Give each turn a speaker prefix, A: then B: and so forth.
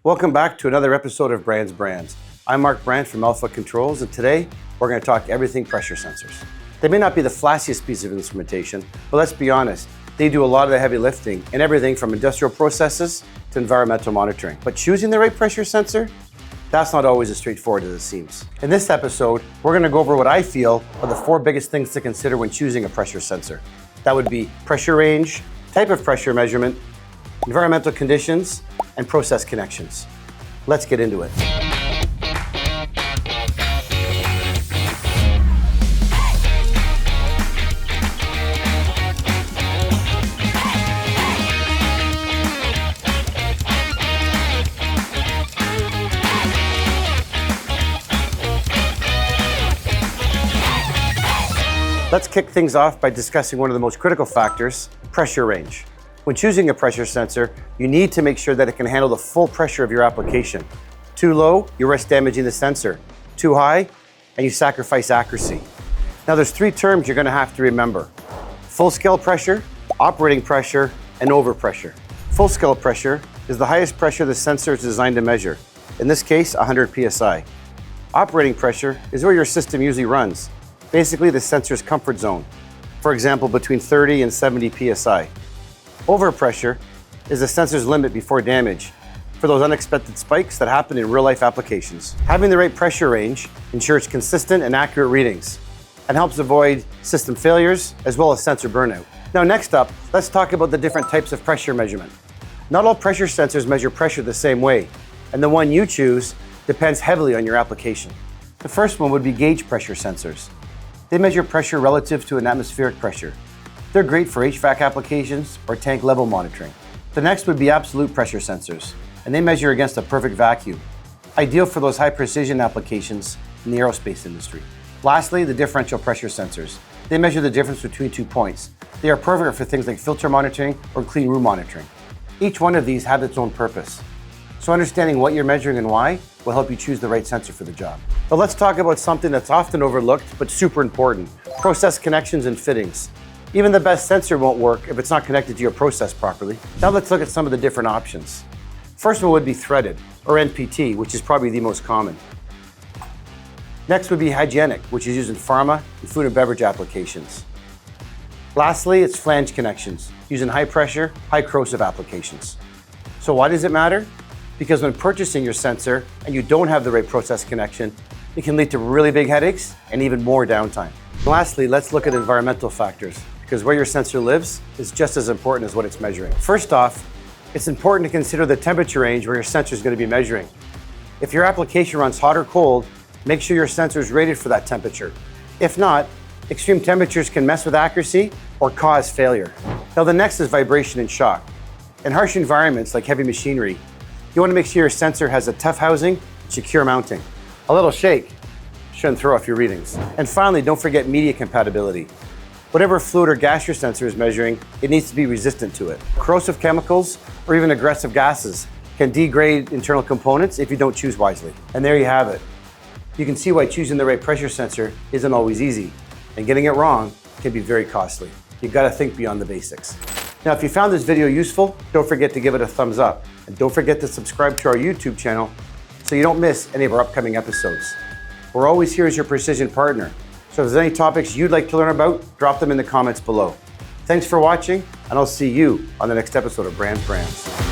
A: Welcome back to another episode of Brand's Brands. I'm Marc Brand from Alpha Controls, and today we're going to talk everything pressure sensors. They may not be the flashiest piece of instrumentation, but let's be honest, they do a lot of the heavy lifting in everything from industrial processes to environmental monitoring. But choosing the right pressure sensor, that's not always as straightforward as it seems. In this episode, we're going to go over what I feel are the 4 biggest things to consider when choosing a pressure sensor. That would be pressure range, type of pressure measurement, environmental conditions, and process connections. Let's get into it. Let's kick things off by discussing one of the most critical factors, pressure range. When choosing a pressure sensor, you need to make sure that it can handle the full pressure of your application. Too low, you risk damaging the sensor. Too high, and you sacrifice accuracy. Now there's 3 terms you're going to have to remember. Full-scale pressure, operating pressure, and overpressure. Full-scale pressure is the highest pressure the sensor is designed to measure. In this case, 100 psi. Operating pressure is where your system usually runs. Basically the sensor's comfort zone. For example, between 30 and 70 psi. Overpressure is the sensor's limit before damage for those unexpected spikes that happen in real-life applications. Having the right pressure range ensures consistent and accurate readings and helps avoid system failures as well as sensor burnout. Now next up, let's talk about the different types of pressure measurement. Not all pressure sensors measure pressure the same way, and the one you choose depends heavily on your application. The first one would be gauge pressure sensors. They measure pressure relative to an atmospheric pressure. They're great for HVAC applications or tank level monitoring. The next would be absolute pressure sensors, and they measure against a perfect vacuum, ideal for those high precision applications in the aerospace industry. Lastly, the differential pressure sensors. They measure the difference between 2 points. They are perfect for things like filter monitoring or clean room monitoring. Each one of these has its own purpose. So understanding what you're measuring and why will help you choose the right sensor for the job. But let's talk about something that's often overlooked but super important, process connections and fittings. Even the best sensor won't work if it's not connected to your process properly. Now let's look at some of the different options. First one would be threaded, or NPT, which is probably the most common. Next would be hygienic, which is used in pharma and food and beverage applications. Lastly, it's flange connections, used in high pressure, high corrosive applications. So why does it matter? Because when purchasing your sensor and you don't have the right process connection, it can lead to really big headaches and even more downtime. Lastly, let's look at environmental factors, because where your sensor lives is just as important as what it's measuring. First off, it's important to consider the temperature range where your sensor is going to be measuring. If your application runs hot or cold, make sure your sensor is rated for that temperature. If not, extreme temperatures can mess with accuracy or cause failure. Now the next is vibration and shock. In harsh environments like heavy machinery, you want to make sure your sensor has a tough housing and secure mounting. A little shake shouldn't throw off your readings. And finally, don't forget media compatibility. Whatever fluid or gas your sensor is measuring, it needs to be resistant to it. Corrosive chemicals or even aggressive gases can degrade internal components if you don't choose wisely. And there you have it. You can see why choosing the right pressure sensor isn't always easy, and getting it wrong can be very costly. You've got to think beyond the basics. Now, if you found this video useful, don't forget to give it a thumbs up. And don't forget to subscribe to our YouTube channel so you don't miss any of our upcoming episodes. We're always here as your precision partner. So if there's any topics you'd like to learn about, drop them in the comments below. Thanks for watching, and I'll see you on the next episode of Brand's Brands.